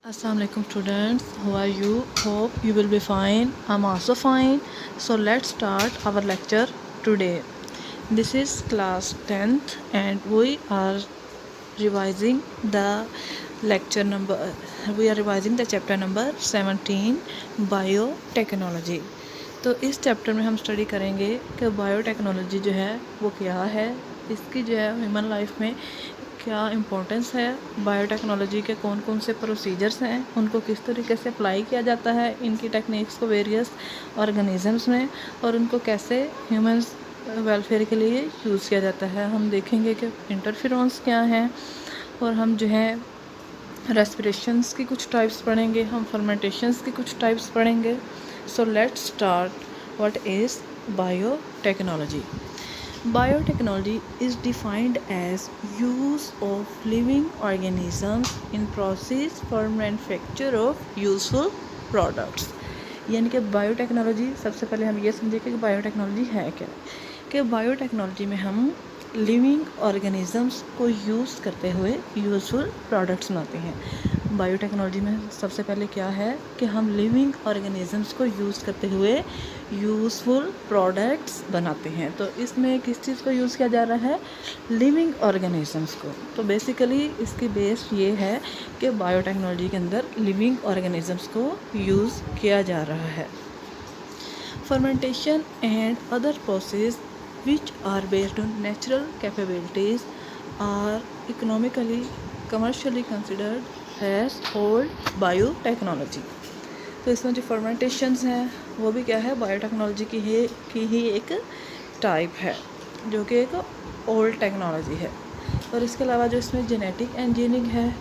Assalamualaikum students, how are you? Hope you will be fine. I'm also fine. So let's start our lecture today. This is class 10th and we are revising the lecture number we are revising the chapter number 17 biotechnology. तो इस chapter में हम study करेंगे कि biotechnology जो है वो क्या है, इसकी जो है ह्यूमन लाइफ में क्या इम्पोर्टेंस है, बायोटेक्नोलॉजी के कौन कौन से प्रोसीजर्स हैं, उनको किस तरीके से अप्लाई किया जाता है, इनकी टेक्निक्स को वेरियस ऑर्गेनिजम्स में, और उनको कैसे ह्यूमंस वेलफेयर के लिए यूज़ किया जाता है। हम देखेंगे कि इंटरफेरेंस क्या है, और हम जो है रेस्पिरेशंस की कुछ टाइप्स पढ़ेंगे, हम फर्मेंटेशंस की कुछ टाइप्स पढ़ेंगे। So let's start. What is biotechnology? Biotechnology is defined as use of living organisms in process for manufacture of useful products। यानी कि बायोटेक्नोलॉजी, सबसे पहले हम ये समझेंगे कि बायोटेक्नोलॉजी है क्या। कि बायोटेक्नोलॉजी में हम लिविंग ऑर्गेनिजम्स को यूज़ करते हुए यूज़फुल प्रोडक्ट्स बनाते हैं। बायोटेक्नोलॉजी में सबसे पहले क्या है कि हम लिविंग ऑर्गेनिजम्स को यूज़ करते हुए यूज़फुल प्रोडक्ट्स बनाते हैं। तो इसमें किस चीज़ को यूज़ किया जा रहा है? लिविंग ऑर्गेनिजम्स को। तो बेसिकली इसकी बेस ये है कि बायोटेक्नोलॉजी के अंदर लिविंग ऑर्गेनिजम्स को यूज़ किया जा रहा है। Fermentation and other process which are based on natural capabilities are economically commercially considered as old biotechnology। तो इसमें जो फर्मेंटेशंस हैं वो भी क्या है, बायोटेक्नोलॉजी की ही एक टाइप है, जो कि एक ओल्ड टेक्नोलॉजी है। और इसके अलावा जो इसमें जेनेटिक इंजीनियरिंग है,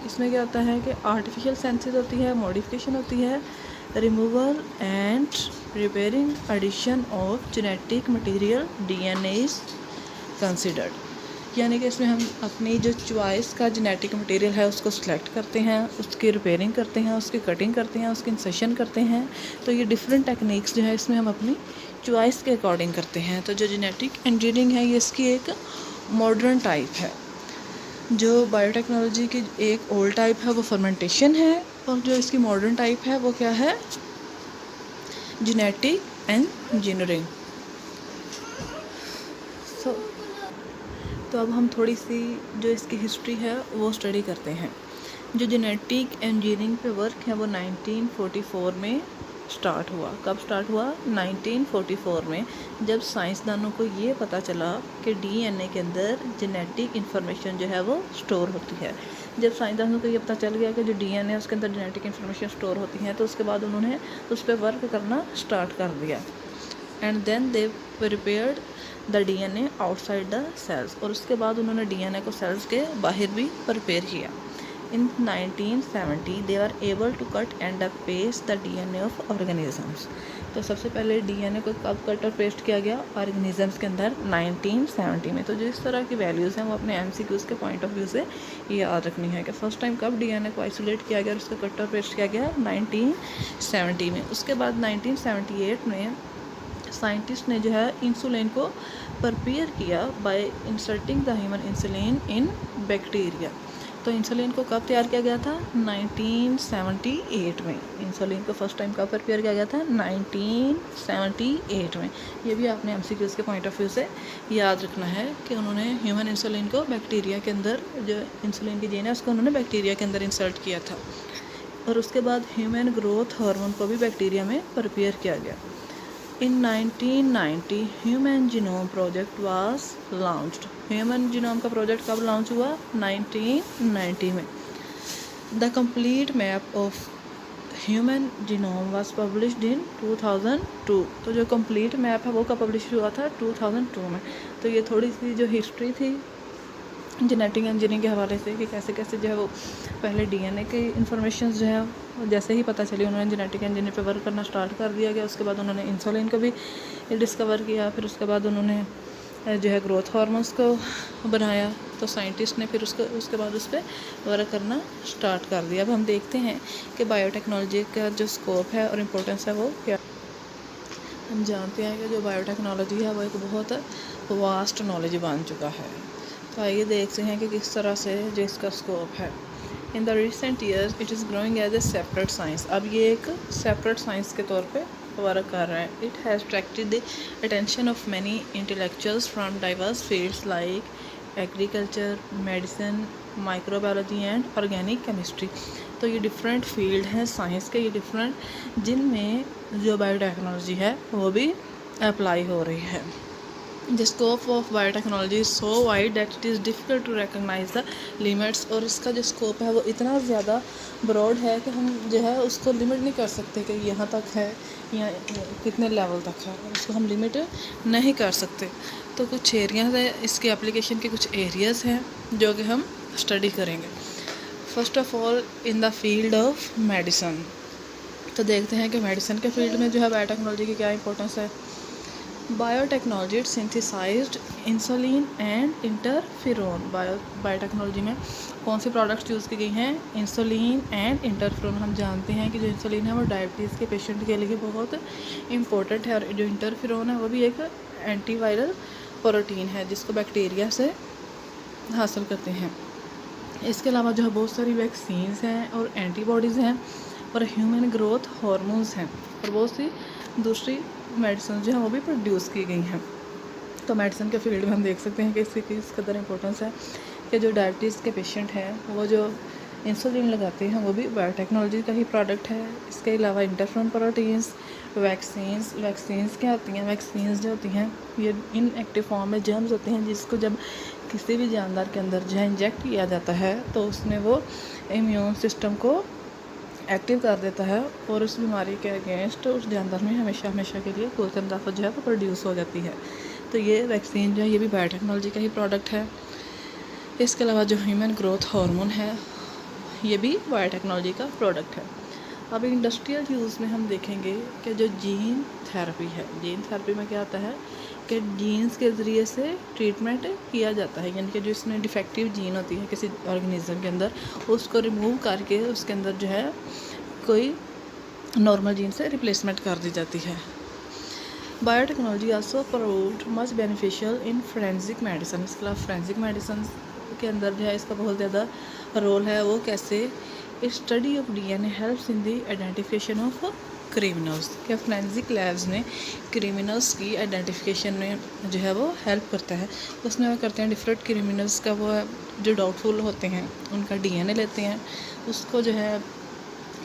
इसमें क्या होता है कि आर्टिफिशियल सेंसेस होती है, मॉडिफिकेशन होती है, removal and repairing addition of genetic material DNA is considered. यानी कि इसमें हम अपनी जो चॉइस का जेनेटिक मटेरियल है उसको सिलेक्ट करते हैं, उसकी रिपेयरिंग करते हैं, उसकी कटिंग करते हैं, उसकी इंसर्शन करते हैं। तो ये डिफरेंट टेक्निक्स जो है इसमें हम अपनी चॉइस के अकॉर्डिंग करते हैं। तो जो जेनेटिक इंजीनियरिंग है ये इसकी एक मॉडर्न टाइप है। जो बायोटेक्नोलॉजी की एक ओल्ड टाइप है वो फर्मेंटेशन है, और जो इसकी मॉडर्न टाइप है वो क्या है? Genetic engineering. तो अब हम थोड़ी सी जो इसकी हिस्ट्री है वो स्टडी करते हैं। जो जेनेटिक इंजीनियरिंग पे वर्क है वो 1944 में स्टार्ट हुआ। कब स्टार्ट हुआ? 1944 में, जब साइंसदानों को ये पता चला कि DNA के अंदर जेनेटिक इन्फॉर्मेशन जो है वो स्टोर होती है। जब साइंसदानों को ये पता चल गया कि जो DNA है उसके अंदर जेनेटिक इन्फॉर्मेशन स्टोर होती है, तो उसके बाद उन्होंने उस पर वर्क करना स्टार्ट कर दिया। And then they prepared the DNA outside the cells, और उसके बाद उन्होंने DNA को सेल्स के बाहर भी प्रिपेयर किया। In 1970 they were able to cut and paste the DNA of organisms। तो सबसे पहले DNA को कब कट और पेस्ट किया गया? ऑर्गेनिजम्स के अंदर 1970 में। तो जो इस तरह की वैल्यूज़ हैं वो अपने MCQs के पॉइंट ऑफ व्यू से याद रखनी है कि फ़र्स्ट टाइम कब DNA को आइसोलेट किया गया और उसका कट और पेस्ट किया गया? 1970 में। उसके बाद 1978 में साइंटिस्ट ने जो है इंसुलिन को प्रिपेयर किया bye inserting the human insulin in bacteria. तो इंसुलिन को कब तैयार किया गया था? 1978 में। इंसुलिन को फर्स्ट टाइम कब प्रिपेयर किया गया था? 1978 में। ये भी आपने MCQs के पॉइंट ऑफ व्यू से याद रखना है कि उन्होंने ह्यूमन इंसुलिन को बैक्टीरिया के अंदर, जो इंसुलिन की जीन है उसको उन्होंने बैक्टीरिया के अंदर इंसर्ट किया था। और उसके बाद ह्यूमन ग्रोथ हार्मोन को भी बैक्टीरिया में प्रिपेयर किया गया। In 1990 human genome project was launched. Human genome का प्रोजेक्ट कब लॉन्च हुआ? 1990 में। The complete map of human genome was published in 2002। तो जो कंप्लीट मैप है वो कब पब्लिश हुआ था? 2002 में। तो ये थोड़ी सी जो हिस्ट्री थी जेनेटिक इंजीनियरिंग के हवाले से कि कैसे कैसे जो है वो पहले DNA की इंफॉर्मेशन जो है जैसे ही पता चली उन्होंने जेनेटिक इंजीनियरिंग पे वर्क करना स्टार्ट कर दिया गया। उसके बाद उन्होंने इंसुलिन को भी डिस्कवर किया, फिर उसके बाद उन्होंने जो है ग्रोथ हार्मोन्स को बनाया। तो साइंटिस्ट ने फिर उसके बाद उस पर वर्क करना स्टार्ट कर दिया। अब हम देखते हैं कि बायोटेक्नोलॉजी का जो स्कोप है और इम्पोर्टेंस है वो क्या। हम जानते हैं कि जो बायोटेक्नोलॉजी है वो एक बहुत वास्ट नॉलेज बन चुका है। तो आइए देखते हैं कि किस तरह से जो इसका स्कोप है। In the recent years it is growing as a separate science. अब ये एक सेपरेट साइंस के तौर पे वर्क कर रहा है। It has attracted the attention of many intellectuals from diverse fields like agriculture, medicine, microbiology and organic chemistry. तो ये डिफरेंट फील्ड हैं साइंस के, ये डिफरेंट, जिनमें जो बायोटेक्नोलॉजी है वो भी अप्लाई हो रही है। The scope of biotechnology is so wide that it is difficult to recognise the limits. और इसका जो स्कोप है वो इतना ज़्यादा ब्रॉड है कि हम जो है उसको लिमिट नहीं कर सकते कि यहाँ तक है या कितने लेवल तक है, उसको हम लिमिट नहीं कर सकते। तो कुछ एरियाज है इसके एप्लीकेशन के, कुछ एरियाज़ हैं जो कि हम स्टडी करेंगे। First of all in the field of medicine. तो देखते हैं कि मेडिसिन के फील्ड में जो है बायोटेक्नोलॉजी की क्या इंपॉर्टेंस है। Biotechnology synthesised insulin and interferon. Biotechnology में कौन सी प्रोडक्ट्स यूज़ की गई हैं? Insulin and interferon. हम जानते हैं कि जो इंसुलिन है वो डायबिटीज़ के पेशेंट के लिए बहुत इंपॉर्टेंट है, और जो इंटरफेरोन है वो भी एक एंटीवायरल प्रोटीन है जिसको बैक्टीरिया से हासिल करते हैं। इसके अलावा जो है बहुत सारी वैक्सीन्स हैं और एंटीबॉडीज़ हैं और ह्यूमन ग्रोथ हार्मोन्स हैं, और बहुत सी दूसरी मेडिसिन जो है वो भी प्रोड्यूस की गई हैं। तो मेडिसिन के फील्ड में हम देख सकते हैं कि इसकी किस कदर इंपॉर्टेंस है कि जो डायबिटीज़ के पेशेंट हैं वो जो इंसुलिन लगाते हैं वो भी बायोटेक्नोलॉजी का ही प्रोडक्ट है। इसके अलावा इंटरफेरोन प्रोटीन्स, वैक्सीन्स क्या होती हैं? वैक्सीन्स जो होती हैं ये इनएक्टिव फॉर्म में जर्म्स होते हैं जिसको जब किसी भी जानदार के अंदर जो है इंजेक्ट किया जाता है तो उसमें वो इम्यून सिस्टम को एक्टिव कर देता है और उस बीमारी के अगेंस्ट उस जानदार में हमेशा के लिए कोई ताकत जो है वो प्रोड्यूस हो जाती है। तो ये वैक्सीन जो है ये भी बायोटेक्नोलॉजी का ही प्रोडक्ट है। इसके अलावा जो ह्यूमन ग्रोथ हार्मोन है ये भी बायोटेक्नोलॉजी का प्रोडक्ट है। अब इंडस्ट्रियल यूज़ में हम देखेंगे कि जो जीन थेरेपी है, जीन थेरेपी में क्या होता है कि जीन्स के ज़रिए से ट्रीटमेंट किया जाता है, यानी कि जो इसमें डिफेक्टिव जीन होती है किसी ऑर्गेनिज्म के अंदर उसको रिमूव करके उसके अंदर जो है कोई नॉर्मल जीन से रिप्लेसमेंट कर दी जाती है। Biotechnology also proved much beneficial in forensic medicine. इसके अलावा फोरेंसिक मेडिसिन के अंदर जो है इसका बहुत ज़्यादा रोल है। वो कैसे? Study of DNA helps in the identification of criminals. क्या फोरेंसिक लैब्स में क्रिमिनल्स की आइडेंटिफिकेशन में जो है वो हेल्प करता है। उसमें वो करते हैं डिफरेंट क्रिमिनल्स का, वो जो डाउटफुल होते हैं उनका डीएनए लेते हैं, उसको जो है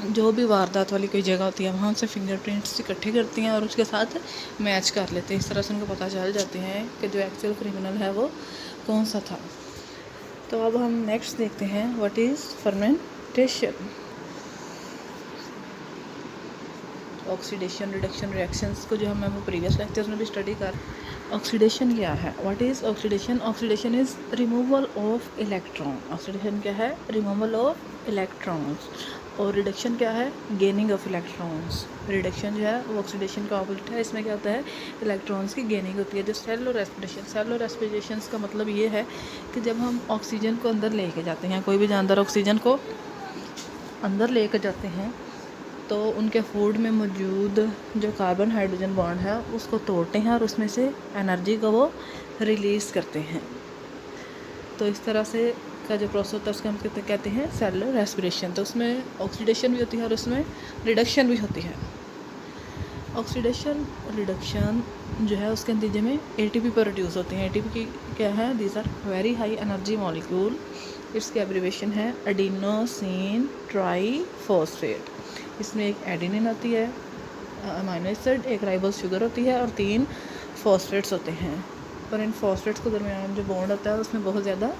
जो भी वारदात वाली कोई जगह होती है वहाँ से फिंगरप्रिंट्स इकट्ठे करती हैं और उसके साथ मैच कर लेते हैं। इस तरह से उनको पता चल जाते हैं कि जो एक्चुअल क्रिमिनल है वो कौन सा था। तो अब हम नेक्स्ट देखते हैं what is fermentation. Oxidation reduction reactions को जो हम वो प्रीवियस लेक्चर्स में भी स्टडी कर। ऑक्सीडेशन क्या है? What is oxidation? Oxidation is removal of electron. Oxidation क्या है? Removal of electrons. और रिडक्शन क्या है? Gaining of electrons. रिडक्शन जो है वो ऑक्सीडेशन का ऑपोजिट है। इसमें क्या होता है? इलेक्ट्रॉन्स की गेनिंग होती है। जो सेलुलर रेस्पिरेशन का मतलब ये है कि जब हम ऑक्सीजन को अंदर लेके जाते हैं, कोई भी जानदार ऑक्सीजन को अंदर लेके जाते हैं तो उनके फूड में मौजूद जो कार्बन हाइड्रोजन बॉन्ड है उसको तोड़ते हैं और उसमें से एनर्जी को वो रिलीज़ करते हैं। तो इस तरह से का जो प्रोसेस होता है उसको हम कहते हैं सेलुलर रेस्पिरेशन। तो उसमें ऑक्सीडेशन भी होती है और उसमें रिडक्शन भी होती है। ऑक्सीडेशन रिडक्शन जो है उसके नतीजे में एटीपी प्रोड्यूस होती हैं। एटीपी की क्या है? These are very high energy molecule. इसकी एब्रीवेशन है एडिनोसिन ट्राईफॉस्फेट। इसमें एक एडिनिन होती है अमीनो एसिड, एक राइबोस शुगर होती है और 3 फॉस्फेट्स होते हैं। और इन फॉस्फेट्स के दरमियान जो बॉन्ड होता है उसमें बहुत ज़्यादा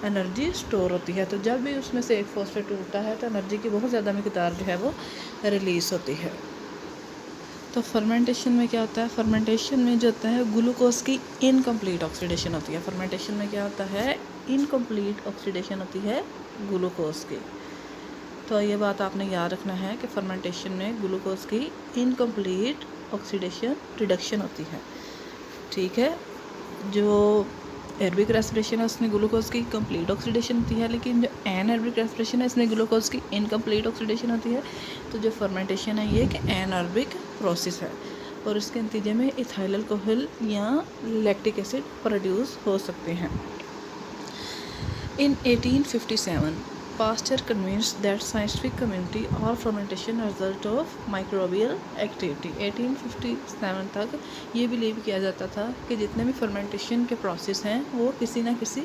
एनर्जी स्टोर होती है। तो जब भी उसमें से एक फॉस्फेट टूटता है तो एनर्जी की बहुत ज़्यादा मिकदार जो है वो रिलीज़ होती है। तो फर्मेंटेशन में क्या होता है? फर्मेंटेशन में जो होता है ग्लूकोज की इनकम्प्लीट ऑक्सीडेशन होती है। फर्मेंटेशन में क्या होता है? इनकम्प्लीट ऑक्सीडेशन होती है ग्लूकोज की। तो ये बात आपने याद रखना है कि फर्मेंटेशन में ग्लूकोज की इनकम्प्लीट ऑक्सीडेशन रिडक्शन होती है। ठीक है। जो एरोबिक रेस्पिरेशन है उसमें ग्लूकोज की कंप्लीट ऑक्सीडेशन होती है, लेकिन जो एनारोबिक रेस्पिरेशन है इसमें ग्लूकोज की इनकम्प्लीट ऑक्सीडेशन होती है। तो जो फर्मेंटेशन है ये कि एनारोबिक प्रोसेस है और इसके नतीजे में इथाइल अल्कोहल या लैक्टिक एसिड प्रोड्यूस हो सकते हैं। In 1857 Pasteur convinced that scientific community और fermentation result of microbial activity. 1857 तक ये बिलीव किया जाता था कि जितने भी फर्मेंटेशन के प्रोसेस हैं वो किसी ना किसी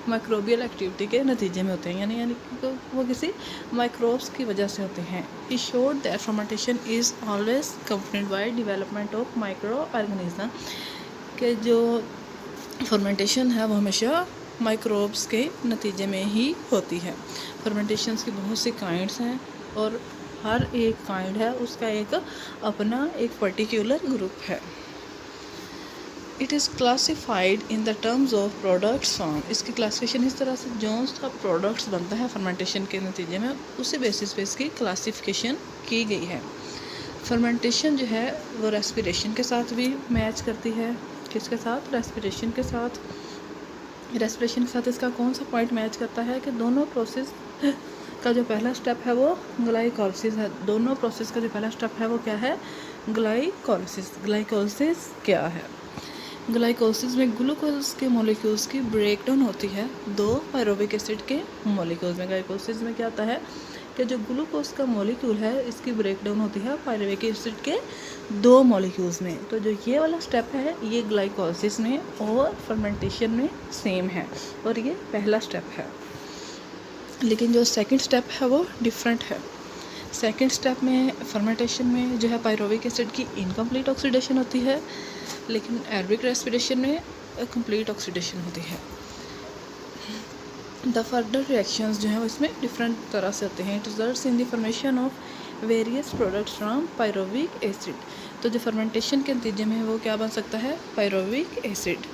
माइक्रोबियल एक्टिविटी के नतीजे में होते हैं, यानी कि वो किसी माइक्रोब्स की वजह से होते हैं। He showed that fermentation is always companied by development of micro organism, के जो फर्मेंटेशन है वो हमेशा माइक्रोब्स के नतीजे में ही होती है। फर्मेंटेशंस की बहुत सी काइंड्स हैं और हर एक काइंड है उसका एक अपना एक पर्टिकुलर ग्रुप है। It is classified in the terms of products form. इसकी क्लासिफिकेशन इस तरह से जो उसका प्रोडक्ट्स बनता है फर्मेंटेशन के नतीजे में, उसी बेसिस पे इसकी क्लासिफिकेशन की गई है। फर्मेंटेशन जो है वो रेस्पिरेशन के साथ भी मैच करती है। किसके साथ? रेस्पिरेशन के साथ। रेस्पिरेशन के साथ इसका कौन सा पॉइंट मैच करता है कि दोनों प्रोसेस का जो पहला स्टेप है वो ग्लाइकोलिसिस है। दोनों प्रोसेस का जो पहला स्टेप है वो क्या है? ग्लाइकोलिसिस। ग्लाइकोलिसिस क्या है? ग्लाइकोलिसिस में ग्लूकोज के मॉलिक्यूल्स की ब्रेकडाउन होती है दो पायरुविक एसिड के मॉलिक्यूल्स में। ग्लाइकोलिसिस में क्या होता है कि जो ग्लूकोज का मॉलिक्यूल है इसकी ब्रेकडाउन होती है पायरुविक एसिड के दो मॉलिक्यूल्स में। तो जो ये वाला स्टेप है ये ग्लाइकोलिसिस में और फर्मेंटेशन में सेम है और ये पहला स्टेप है। लेकिन जो सेकंड स्टेप है वो डिफरेंट है। सेकंड स्टेप में फर्मेंटेशन में जो है पायरुविक एसिड की इनकम्प्लीट ऑक्सीडेशन होती है, लेकिन एरोबिक रेस्पिरेशन में कंप्लीट ऑक्सीडेशन होती है। द फर्दर रिएक्शंस जो हैं वो इसमें डिफरेंट तरह से होते हैं। It results in the formation of various products from pyruvic acid. तो जो फर्मेंटेशन के नतीजे में वो क्या बन सकता है? Pyruvic acid.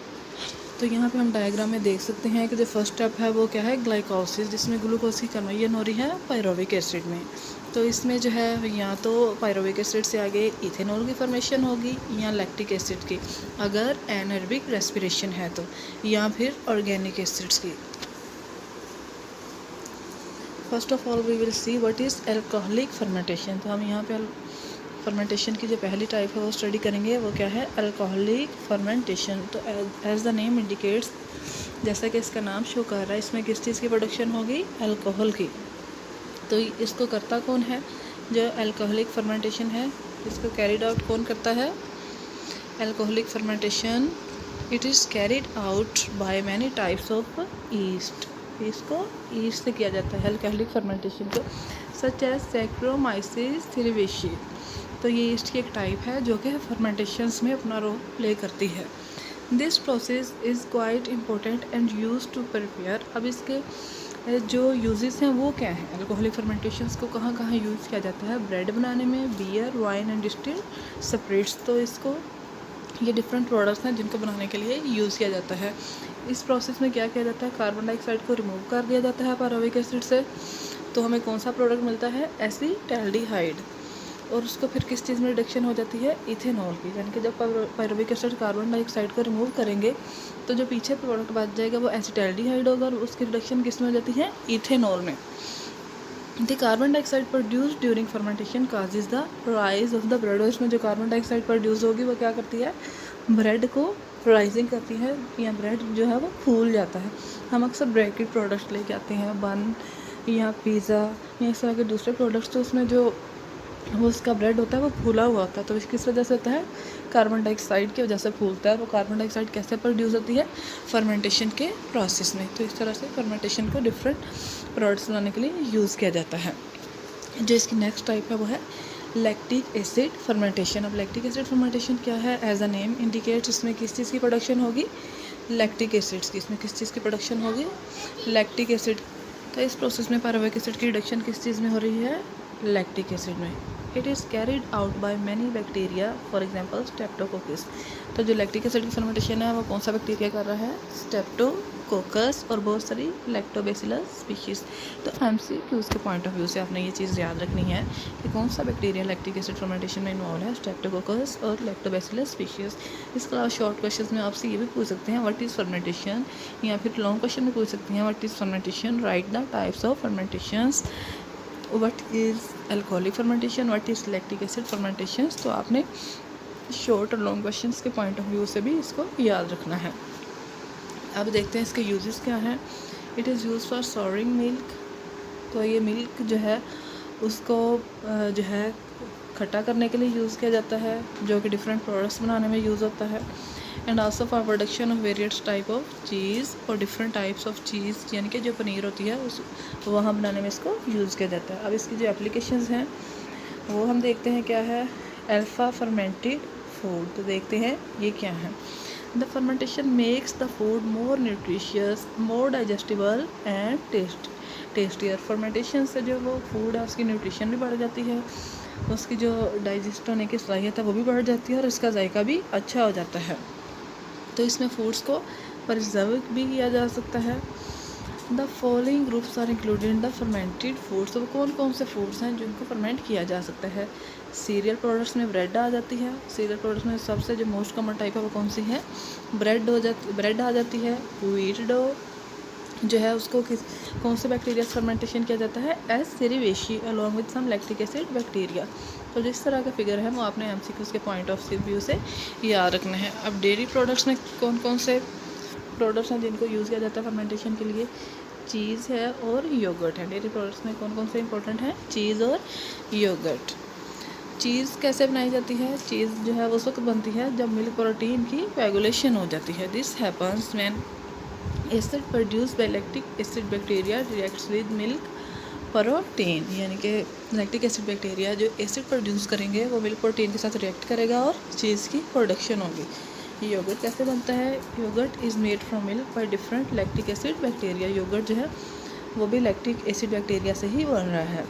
तो यहाँ पे हम डायग्राम में देख सकते हैं कि जो फर्स्ट स्टेप है वो क्या है? ग्लाइकोलिसिस, जिसमें ग्लूकोज की कन्वर्जन हो रही है पायरुविक एसिड में। तो इसमें जो है या तो पायरुविक एसिड से आगे इथेनॉल की फॉर्मेशन होगी या लैक्टिक एसिड की, अगर एनारोबिक रेस्पिरेशन है तो, या फिर ऑर्गेनिक एसिड्स की। First of all we will see what is alcoholic fermentation. तो हम यहाँ पे फर्मेंटेशन की जो पहली टाइप है वो स्टडी करेंगे। वो क्या है? Alcoholic fermentation. तो एज द नेम इंडिकेट्स, जैसा कि इसका नाम शो कर रहा है, इसमें किस चीज़ की प्रोडक्शन होगी? अल्कोहल की। तो इसको करता कौन है? जो अल्कोहलिक फर्मेंटेशन है इसको कैरिड आउट कौन करता है? Alcoholic fermentation it is carried out by many types of east. इसको ईस्ट से किया जाता है अल्कोहलिक फर्मेंटेशन को, सच एज सैक्रोमाइसिस सेरेविसी। तो ये ईस्ट की एक टाइप है जो कि फर्मेंटेशंस में अपना रोल प्ले करती है। This process is quite important and use to prepare. अब इसके जो यूजेस हैं वो क्या हैं? अल्कोहलिक फर्मेंटेशंस को कहाँ कहाँ यूज़ किया जाता है? ब्रेड बनाने में, beer, wine and distilled spirits. तो इसको ये डिफरेंट प्रोडक्ट्स हैं जिनको बनाने के लिए यूज़ किया जाता है। इस प्रोसेस में क्या किया जाता है? कार्बन डाइऑक्साइड को रिमूव कर दिया जाता है पायरुविक एसिड से, तो हमें कौन सा प्रोडक्ट मिलता है? एसीटैल्डिहाइड। और उसको फिर किस चीज़ में रिडक्शन हो जाती है? इथेनॉल की। यानी कि जब पायरुविक एसिड कार्बन डाइऑक्साइड को रिमूव करेंगे तो जो पीछे प्रोडक्ट बच जाएगा वो एसीटैल्डिहाइड होगा और उसकी रिडक्शन किस में हो जाती है? इथेनॉल में। The carbon dioxide produce during fermentation causes the rise of the bread. इसमें जो कार्बन डाइऑक्साइड प्रोड्यूस होगी वो क्या करती है? ब्रेड को राइजिंग करती है या ब्रेड जो है वो फूल जाता है। हम अक्सर ब्रेड के प्रोडक्ट्स लेके आते हैं, बन या पिज़्ज़ा या इस तरह के दूसरे प्रोडक्ट्स, तो उसमें जो वो उसका ब्रेड होता है वो फूला हुआ होता है। तो किस वजह से होता है? कार्बन डाइऑक्साइड की वजह से फूलता है। वो कार्बन डाइऑक्साइड कैसे प्रोड्यूस होती है? फर्मेंटेशन के प्रोसेस में। तो इस तरह से फर्मेंटेशन को डिफरेंट प्रोडक्ट्स बनाने के लिए यूज़ किया जाता है। जो इसकी नेक्स्ट टाइप है वो है लैक्टिक एसिड फर्मेंटेशन। अब लैक्टिक एसिड फर्मेंटेशन क्या है? एज अ नेम इंडिकेट्स, इसमें किस चीज़ की प्रोडक्शन होगी? लैक्टिक एसिड्स की। इसमें किस चीज़ की प्रोडक्शन होगी? Lactic acid. तो इस प्रोसेस में पायरुविक एसिड की रिडक्शन किस चीज़ में हो रही है? लैक्टिक एसिड में। It is carried out by many bacteria, for example Streptococcus. तो जो लैक्टिक एसिड की फर्मेंटेशन है वो कौन सा बैक्टीरिया कर रहा है? स्ट्रेप्टोकोकस और बहुत सारी लैक्टोबैसिलस स्पीशीज़। तो एमसीक्यूज के पॉइंट ऑफ व्यू से आपने ये चीज़ याद रखनी है कि कौन सा बैक्टीरिया लैक्टिक एसिड फर्मेंटेशन में इन्वॉल्व है? स्ट्रेप्टोकोकस और लैक्टोबैसिलस स्पीशीज़। इसके अलावा शॉर्ट क्वेश्चन में आपसे ये भी पूछ सकते हैं व्हाट इज़ फर्मेंटेशन, या फिर लॉन्ग क्वेश्चन में पूछ सकते हैं what is fermentation, write the types of fermentations, what is alcoholic fermentation, what is lactic acid fermentations. तो आपने शॉर्ट और लॉन्ग क्वेश्चंस के पॉइंट ऑफ व्यू से भी इसको याद रखना है। अब देखते हैं इसके यूजेस क्या हैं। It is use for souring milk, तो ये मिल्क जो है उसको जो है खट्टा करने के लिए यूज़ किया जाता है, जो कि डिफरेंट प्रोडक्ट्स बनाने में यूज़ होता है। And also for production of various type of चीज़ और डिफरेंट टाइप्स ऑफ चीज़, यानी कि जो पनीर होती है उस वहाँ बनाने में इसको यूज़ किया जाता है। अब इसकी जो एप्लीकेशंस हैं वो हम देखते हैं क्या है। अल्फ़ा फर्मेंटेड फूड, तो देखते हैं ये क्या है। The fermentation makes the food more nutritious, more digestible and tastier. Fermentation से जो वो फूड है उसकी न्यूट्रिशन भी बढ़ जाती है, उसकी जो डाइजेस्ट होने की सलाहियत है वो भी बढ़ जाती है और इसका जायका भी अच्छा हो जाता है। तो इसमें फूड्स को प्रिजर्व भी किया जा सकता है। The following groups are included in the fermented foods. तो कौन कौन से फूड्स हैं जिनको फर्मेंट किया जा सकता है। सीरियल प्रोडक्ट्स में ब्रेड आ जाती है। सीरियल प्रोडक्ट्स में सबसे जो मोस्ट कॉमन टाइप है वो कौन सी है, ब्रेड आ जाती है। व्हीट डो जो है उसको कौन से बैक्टीरिया से फर्मेंटेशन किया जाता है, as cerevisiae along with some lactic acid bacteria. तो जिस तरह का फिगर है वो आपने एमसीक्यूज़ के पॉइंट ऑफ व्यू से याद रखना है। अब डेयरी प्रोडक्ट्स में कौन कौन से प्रोडक्ट्स हैं जिनको यूज़ किया जाता है फर्मेंटेशन के लिए, चीज़ है और योगर्ट है। डेयरी प्रोडक्ट्स में कौन कौन से इंपॉर्टेंट हैं, चीज़ और योगर्ट। चीज़ कैसे बनाई जाती है, चीज़ जो है वो उस वक्त बनती है जब मिल्क प्रोटीन की कोएगुलेशन हो जाती है। This happens when acid produce by lactic acid bacteria reacts with milk protein, यानी कि लैक्टिक एसिड बैक्टीरिया जो एसिड प्रोड्यूस करेंगे वो मिल्क प्रोटीन के साथ रिएक्ट करेगा और चीज़ की प्रोडक्शन होगी। योगर्ट कैसे बनता है, yogurt is made from milk by different lactic acid bacteria. Yogurt जो है वो भी लैक्टिक एसिड बैक्टीरिया से ही बन रहा है।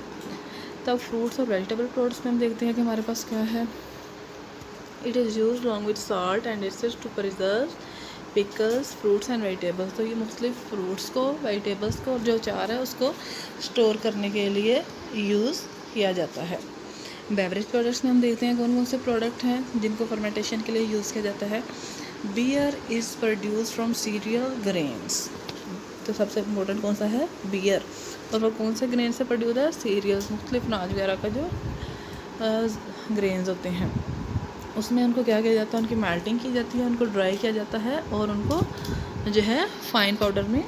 तब फ्रूट्स और वेजिटेबल प्रोडक्ट्स में हम देखते हैं कि हमारे पास क्या है। It is use long with salt and acids to preserve pickles fruits and vegetables. तो ये मुख्तलिफ फ्रूट्स को, वेजिटेबल्स को और जो अचार है उसको स्टोर करने के लिए यूज़ किया जाता है। बेवरेज प्रोडक्ट्स में हम देखते हैं कौन कौन से प्रोडक्ट हैं जिनको फर्मेंटेशन के लिए यूज़ किया जाता है। Beer is produce from cereal grains. तो सबसे इम्पोर्टेंट कौन सा है, बियर। और वो कौन से ग्रेन से प्रोड्यूस है, सीरियल्स, मुख्तलिफ अनाज वगैरह का जो ग्रेन्स होते हैं उसमें उनको क्या किया जाता है, उनकी मेल्टिंग की जाती है, उनको ड्राई किया जाता है और उनको जो है फाइन पाउडर में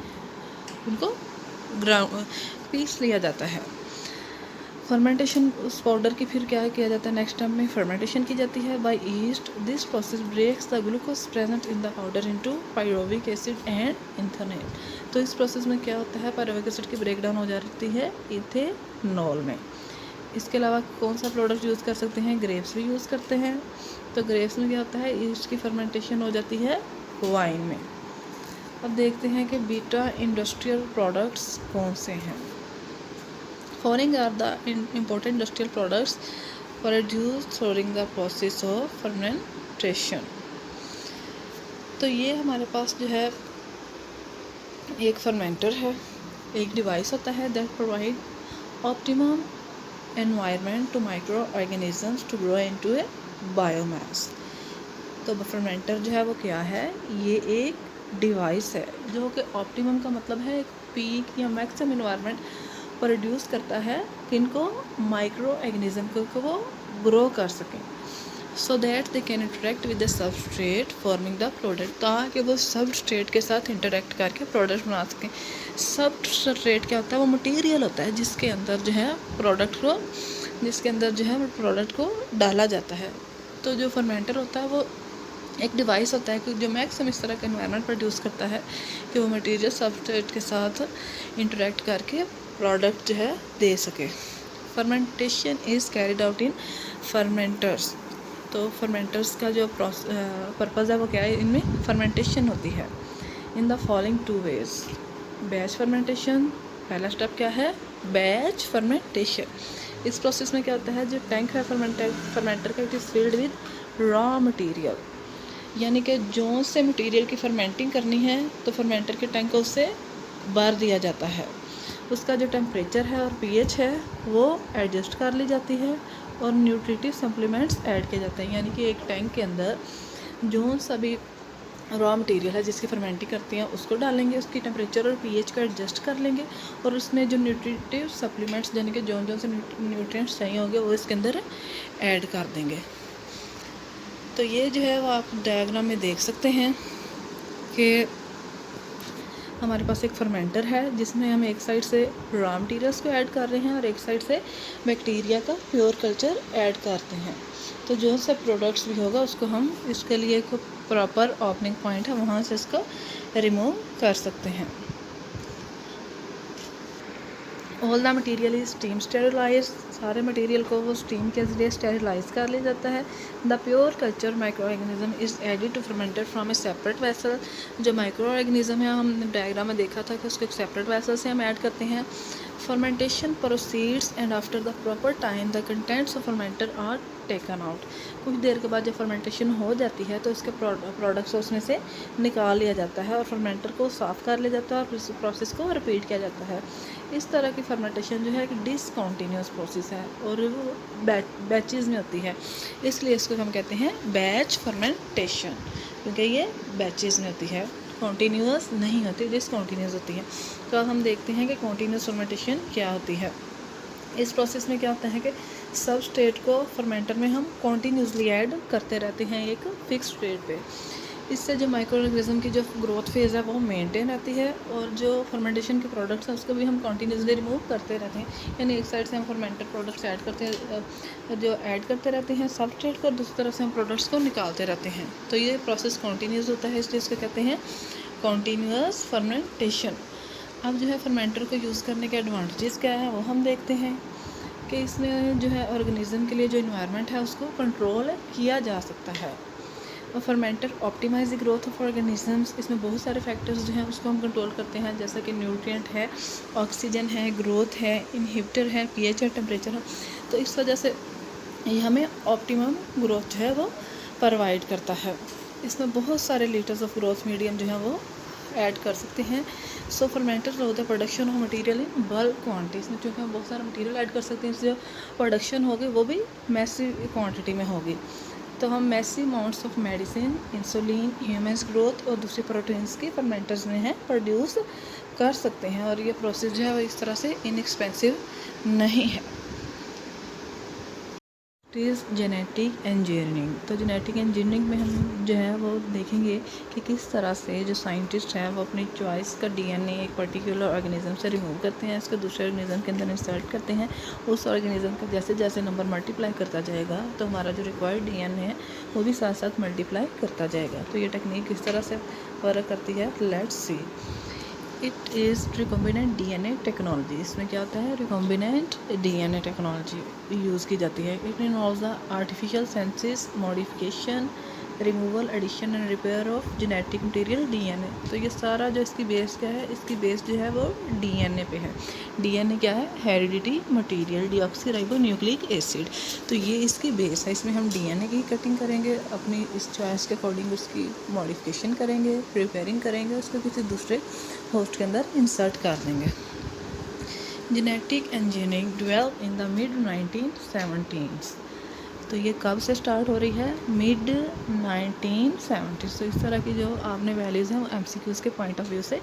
उनको ग्राउंड पीस लिया जाता है। फर्मेंटेशन उस पाउडर की फिर क्या किया जाता है, नेक्स्ट टाइम में फर्मेंटेशन की जाती है by yeast. This process breaks the glucose present in the powder into pyruvic acid and ethanol. तो इस प्रोसेस में क्या होता है, पायरोविक एसिड की ब्रेकडाउन हो जाती है इथेनॉल में। इसके अलावा कौन सा प्रोडक्ट यूज़ कर सकते हैं, ग्रेप्स भी यूज़ करते हैं। तो ग्रेप्स में क्या होता है, ईस्ट की फर्मेंटेशन हो जाती है वाइन में। अब देखते हैं कि बीटा इंडस्ट्रियल प्रोडक्ट्स कौन से हैं। Following are the important industrial products produce during the process of fermentation. तो ये हमारे पास जो है एक फर्मेंटर है, एक डिवाइस होता है that provide optimum environment to micro organisms to grow into a biomass. तो फर्मेंटर जो है वो क्या है, ये एक डिवाइस है जो कि ऑप्टिमम का मतलब है एक पीक या मैक्सिमम एनवायरनमेंट प्रोड्यूस करता है किनको, माइक्रो ऑर्गेनिज्म को वो ग्रो कर सकें, so that they can interact with the substrate forming the product, ताकि वो सबस्ट्रेट के साथ इंटरेक्ट करके प्रोडक्ट बना सकें। सबस्ट्रेट क्या होता है, वो मटेरियल होता है जिसके अंदर जो है प्रोडक्ट को डाला जाता है। तो जो फर्मेंटर होता है वो एक डिवाइस होता है जो मैक्सिमम इस तरह का एनवायरनमेंट प्रोड्यूस करता है कि वो मटेरियल सबस्ट्रेट के साथ इंटरेक्ट करके प्रोडक्ट जो है दे सके। Fermentation is carried out in fermenters. तो फर्मेंटर्स का जो पर्पज़ है वो क्या है, इनमें फर्मेंटेशन होती है in the following two ways. Batch fermentation, पहला स्टेप क्या है, बैच फर्मेंटेशन। इस प्रोसेस में क्या होता है, जो टैंक है फर्मेंटर का, it is filled with raw material, यानी कि जो से मटेरियल की फर्मेंटिंग करनी है तो फर्मेंटर के टैंक को उससे भर दिया जाता है। उसका जो टेम्परेचर है और पीएच है वो एडजस्ट कर ली जाती है और न्यूट्रिटिव सप्लीमेंट्स ऐड किए जाते हैं, यानी कि एक टैंक के अंदर जो सभी रॉ मटेरियल है जिसकी फर्मेंटिंग करती हैं उसको डालेंगे, उसकी टेम्परेचर और पीएच को एडजस्ट कर लेंगे और उसमें जो न्यूट्रिटिव सप्लीमेंट्स यानी कि जो से न्यूट्रिएंट्स चाहिए होंगे वो इसके अंदर ऐड कर देंगे। तो ये जो है वो आप डायग्राम में देख सकते हैं कि हमारे पास एक फर्मेंटर है जिसमें हम एक साइड से रॉ मटीरियल्स को ऐड कर रहे हैं और एक साइड से बैक्टीरिया का प्योर कल्चर ऐड करते हैं। तो जो सा प्रोडक्ट्स भी होगा उसको हम इसके लिए एक प्रॉपर ओपनिंग पॉइंट है, वहाँ से इसको रिमूव कर सकते हैं। All the material is steam sterilise, सारे मटेरियल को वो स्टीम के जरिए स्टेरिलाइज कर लिया जाता है। The pure culture micro organism is added to fermented from a separate vessel. जो माइक्रो ऑर्गेनिज्म है, हमने डायग्राम में देखा था कि उसको एक सेपरेट वेसल से हम ऐड करते हैं। Fermentation proceeds and after the proper time the contents of fermenter are taken out. कुछ देर के बाद जब फर्मेंटेशन हो जाती है तो इसके प्रोडक्ट्स उसमें से निकाल लिया जाता है और फर्मेंटर को साफ़ कर लिया जाता है और इस प्रोसेस को रिपीट किया जाता है। इस तरह की फर्मेंटेशन जो है कि डिसकॉन्टीन्यूस प्रोसेस है और वो बैचेस में होती है, इसलिए इसको हम कहते हैं बैच फर्मेंटेशन, क्योंकि ये बैचेस में होती है, कॉन्टीन्यूस नहीं होती, डिसकॉन्टीन्यूस होती है। तो अब हम देखते हैं कि कॉन्टीन्यूस फर्मेंटेशन क्या होती है। इस प्रोसेस में क्या होता है कि सबस्ट्रेट को फर्मेंटर में हम कॉन्टीन्यूसली ऐड करते रहते हैं एक फिक्स स्टेट पे। इससे जो माइक्रो ऑर्गेनिज्म की जो ग्रोथ फेज़ है वो मेंटेन रहती है और जो फर्मेंटेशन के प्रोडक्ट्स हैं उसको भी हम कॉन्टीन्यूसली रिमूव करते रहते हैं। यानी एक साइड से हम फर्मेंटेड प्रोडक्ट्स ऐड करते रहते हैं सबस्ट्रेट को, दूसरी तरफ से हम प्रोडक्ट्स को निकालते रहते हैं। तो ये प्रोसेस कॉन्टीन्यूस होता है, इसलिए इसको कहते हैं कॉन्टीन्यूस फर्मेंटेशन। अब जो है फर्मेंटर को यूज़ करने के एडवांटेजेस क्या है वो हम देखते हैं कि इसमें जो है ऑर्गेनिज्म के लिए जो इन्वायरमेंट है उसको कंट्रोल किया जा सकता है। और fermenter optimize the growth of organisms, इसमें बहुत सारे फैक्टर्स जो हैं उसको हम कंट्रोल करते हैं, जैसा कि न्यूट्रिएंट है, ऑक्सीजन है, ग्रोथ है, इनहिबिटर है, पीएच है, टेम्परेचर है। तो इस वजह से ये हमें ऑप्टिमम ग्रोथ जो है वो प्रोवाइड करता है। इसमें बहुत सारे लीटर्स ऑफ ग्रोथ मीडियम जो है वो ऐड कर सकते हैं। So fermenter low the production of material in bulk quantity, इसमें क्योंकि हम बहुत सारा मटेरियल ऐड कर सकते हैं, इसलिए प्रोडक्शन होगी वो भी मैसिव क्वांटिटी में होगी। तो हम massive amounts of medicine, insulin, humans growth और दूसरे प्रोटीन्स की फर्मेंटर्स में है प्रोड्यूस कर सकते हैं और ये प्रोसेस जो है वो इस तरह से इनएक्सपेंसिव नहीं है। Is genetic engineering. तो जेनेटिक इंजीनियरिंग में हम जो है वो देखेंगे कि किस तरह से जो साइंटिस्ट हैं वो अपनी चॉइस का डीएनए एक पर्टिकुलर ऑर्गेनिज्म से रिमूव करते हैं, इसको दूसरे ऑर्गेनिज्म के अंदर इंसर्ट करते हैं। उस ऑर्गेनिज्म का जैसे जैसे नंबर मल्टीप्लाई करता जाएगा तो हमारा जो रिक्वायर्ड डीएनए है वो भी साथ साथ मल्टीप्लाई करता जाएगा। तो ये टेक्निक किस तरह से वर्क करती है, let's see. It is recombinant DNA technology. इसमें क्या होता है, रिकॉम्बिनेंट डीएनए टेक्नोलॉजी यूज़ की जाती है। It involves the artificial senses modification, removal, addition and repair of genetic material DNA. तो ये सारा जो इसकी बेस क्या है, इसकी बेस जो है वो डीएनए पे है। डीएनए क्या है, हेरिडिटी मटेरियल डीऑक्सीराइबोन्यूक्लिक एसिड। तो ये इसकी बेस है। इसमें हम डीएनए की कटिंग करेंगे, अपनी इस चॉइस के अकॉर्डिंग उसकी मॉडिफिकेशन करेंगे, प्रिपेयरिंग करेंगे, उसको किसी दूसरे होस्ट के अंदर इंसर्ट कर देंगे। Genetic engineering develop in the mid 1970s। तो ये कब से स्टार्ट हो रही है, मिड 1970s। तो इस तरह की जो आपने वैल्यूज़ हैं वो एमसीक्यूज़ के पॉइंट ऑफ व्यू से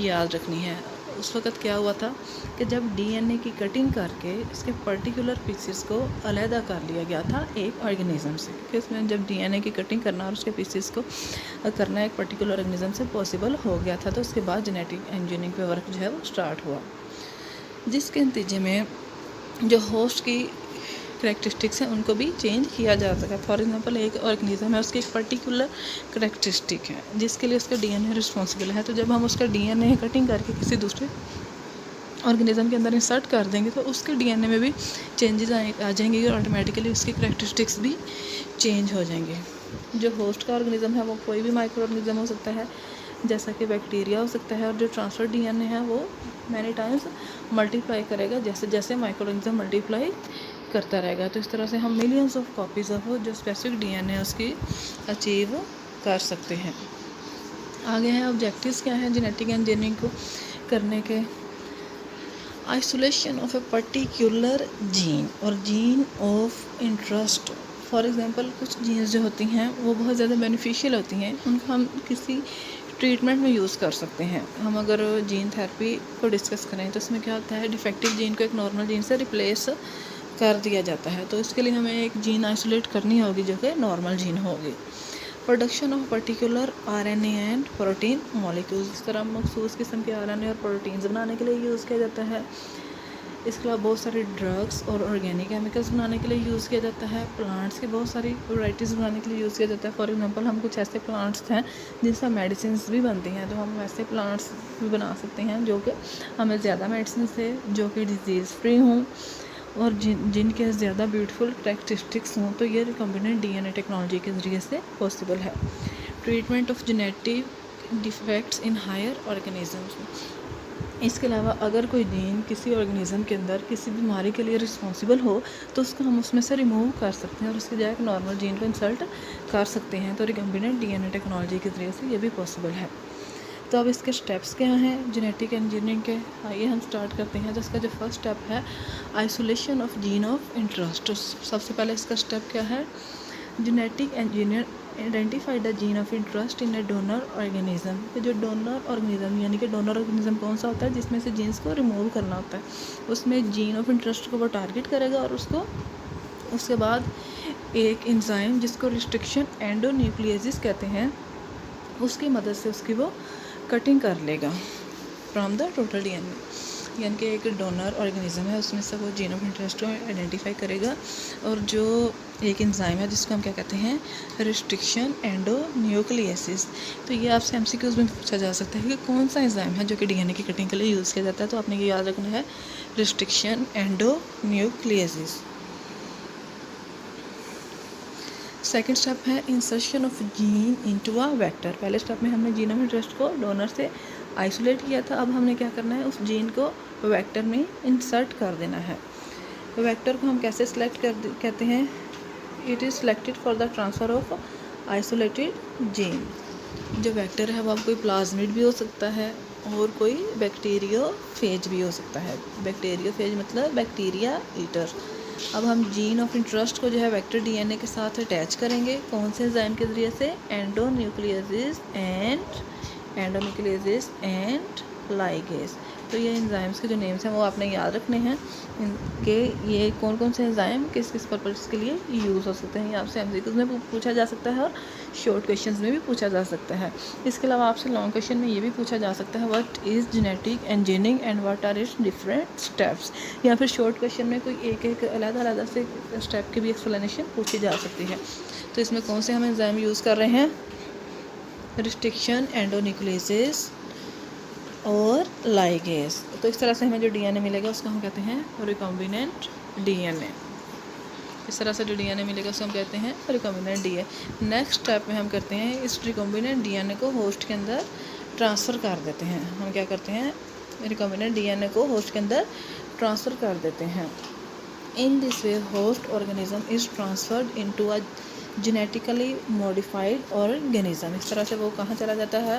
याद रखनी है। उस वक़्त क्या हुआ था कि जब डीएनए की कटिंग करके इसके पर्टिकुलर पीसेस को अलहदा कर लिया गया था एक ऑर्गेनिज्म से, कि इसमें जब डीएनए की कटिंग करना और उसके पीसेस को करना एक पर्टिकुलर ऑर्गेनिज्म से पॉसिबल हो गया था। तो उसके बाद जेनेटिक इंजीनियरिंग पे वर्क जो है वो स्टार्ट हुआ, जिसके नतीजे में जो होस्ट की करेक्टरिस्टिक्स हैं उनको भी चेंज किया जा सका। फॉर एग्जांपल एक ऑर्गेनिज्म है, उसकी एक पर्टिकुलर करेक्टरिस्टिक है जिसके लिए उसका डीएनए रिस्पॉन्सिबल है। तो जब हम उसका डीएनए कटिंग करके किसी दूसरे ऑर्गेनिज्म के अंदर इंसर्ट कर देंगे तो उसके डीएनए में भी चेंजेस आ जाएंगे और ऑटोमेटिकली उसकी करेक्टरिस्टिक्स भी चेंज हो जाएंगे। जो होस्ट का ऑर्गेनिज्म है वो कोई भी माइक्रो ऑर्गेनिज्म हो सकता है, जैसा कि बैक्टीरिया हो सकता है, और जो ट्रांसफर डीएनए है वो मैनी टाइम्स मल्टीप्लाई करेगा जैसे जैसे माइक्रो ऑर्गेनिज्म मल्टीप्लाई करता रहेगा। तो इस तरह से हम मिलियंस ऑफ कॉपीज़ ऑफ जो स्पेसिफिक डीएनए उसकी अचीव कर सकते हैं। आगे हैं ऑब्जेक्टिव्स क्या हैं जेनेटिक इंजीनियरिंग को करने के। Isolation of a particular gene और gene of interest. For example कुछ जीन्स जो होती हैं वो बहुत ज़्यादा बेनिफिशियल होती हैं, उनको हम किसी ट्रीटमेंट में यूज़ कर सकते हैं। हम अगर जीन थेरेपी को डिस्कस करें तो इसमें क्या होता है, डिफेक्टिव जीन को एक नॉर्मल जीन से रिप्लेस कर दिया जाता है। तो इसके लिए हमें एक जीन आइसोलेट करनी होगी जो कि नॉर्मल जीन होगी। Production of particular RNA and protein molecules, इस तरह मखसूस किस्म के आरएनए और प्रोटीन्स बनाने के लिए यूज़ किया जाता है। इसके अलावा बहुत सारे ड्रग्स और ऑर्गेनिक केमिकल्स बनाने के लिए यूज़ किया जाता है। प्लांट्स की बहुत सारी वैराइटीज़ बनाने के लिए यूज़ किया जाता है। फॉर एग्जांपल हम कुछ ऐसे प्लांट्स हैं जिनसे मेडिसिन भी बनती हैं, तो हम वैसे प्लांट्स भी बना सकते हैं जो कि हमें ज़्यादा मेडिसिन से, जो कि डिजीज़ फ्री हों और जिनके ज़्यादा ब्यूटीफुल कैरेक्टरिस्टिक्स हों, तो ये रिकम्बिनेंट डीएनए टेक्नोलॉजी के ज़रिए से पॉसिबल है। Treatment of genetic defects in higher organisms, इसके अलावा अगर कोई जीन किसी ऑर्गेनिज़म के अंदर किसी बीमारी के लिए रिस्पॉन्सिबल हो तो उसको हम उसमें से रिमूव कर सकते हैं और उसकी जगह एक नॉर्मल जीन को इंसर्ट कर सकते हैं। तो रिकम्बिनेंट डीएनए टेक्नोलॉजी के ज़रिए से ये भी पॉसिबल है। तो अब इसके स्टेप्स क्या हैं जेनेटिक इंजीनियरिंग के, आइए हम स्टार्ट करते हैं। तो इसका जो फर्स्ट स्टेप है isolation of gene of interest. तो सबसे पहले इसका स्टेप क्या है, genetic engineer identify the gene of interest in A donor organism. तो जो डोनर ऑर्गेनिज्म यानी कि डोनर ऑर्गेनिज्म कौन सा होता है जिसमें से जीन्स को रिमूव करना होता है, उसमें जीन ऑफ इंटरेस्ट को वो टारगेट करेगा और उसके बाद एक एंजाइम जिसको रिस्ट्रिक्शन एंडोन्यूक्लियोसिस कहते हैं उसकी मदद से उसकी वो कटिंग कर लेगा फ्रॉम द टोटल डीएनए। यानी कि एक डोनर ऑर्गेनिज्म है उसमें से वो जीन ऑफ इंटरेस्ट को आइडेंटिफाई करेगा और जो एक एंजाइम है जिसको हम क्या कहते हैं रिस्ट्रिक्शन एंडोन्यूक्लियोसिस। तो ये आपसे एमसीक्यूज में पूछा जा सकता है कि कौन सा एंजाइम है जो कि डीएनए की कटिंग के लिए यूज़ किया जाता है, तो आपने ये याद रखना है रिस्ट्रिक्शन एंडोन्यूक्लियोसिस। सेकेंड स्टेप है insertion of gene into a vector. पहले स्टेप में हमने जीन ऑफ इंटरेस्ट को डोनर से आइसोलेट किया था, अब हमने क्या करना है उस जीन को वेक्टर में इंसर्ट कर देना है। वेक्टर को हम कैसे सिलेक्ट कहते हैं, it is selected for the transfer of isolated gene. जो वेक्टर है वो अब कोई प्लाज्मिड भी हो सकता है और कोई बैक्टीरियोफेज भी हो सकता है। बैक्टीरियोफेज मतलब बैक्टीरिया ईटर। अब हम जीन ऑफ इंटरेस्ट को जो है वेक्टर डीएनए के साथ अटैच करेंगे, कौन से एंजाइम के ज़रिए से, एंडोन्यूक्लियोसिस एंड लाइगेज। तो ये एंजाइम्स के जो नेम्स हैं वो आपने याद रखने हैं कि ये कौन कौन से एंजाइम किस किस पर्पज़ के लिए यूज़ हो सकते हैं। ये आपसे एमसीक्यूज़ में पूछा जा सकता है और शॉर्ट क्वेश्चंस में भी पूछा जा सकता है। इसके अलावा आपसे लॉन्ग क्वेश्चन में ये भी पूछा जा सकता है what is genetic engineering and what are its different steps, या फिर शॉर्ट क्वेश्चन में कोई एक अलग से स्टेप की भी एक्सप्लेनेशन पूछी जा सकती है। तो इसमें कौन से हम एंजाइम यूज़ कर रहे हैं, रिस्ट्रिक्शन एंडोन्यूक्लियोसिस और लाइगेज। तो इस तरह से हमें जो डीएनए मिलेगा उसको हम कहते हैं रिकॉम्बिनेंट डीएनए। इस तरह से जो डीएनए मिलेगा उसको हम कहते हैं रिकॉम्बिनेंट डीएनए। नेक्स्ट स्टेप में हम करते हैं इस रिकॉम्बिनेंट डीएनए को होस्ट के अंदर ट्रांसफ़र कर देते हैं। हम क्या करते हैं रिकॉम्बिनेंट डीएनए को होस्ट के अंदर ट्रांसफ़र कर देते हैं। In this way host organism is transferred into a genetically modified organism. इस तरह से वो कहाँ चला जाता है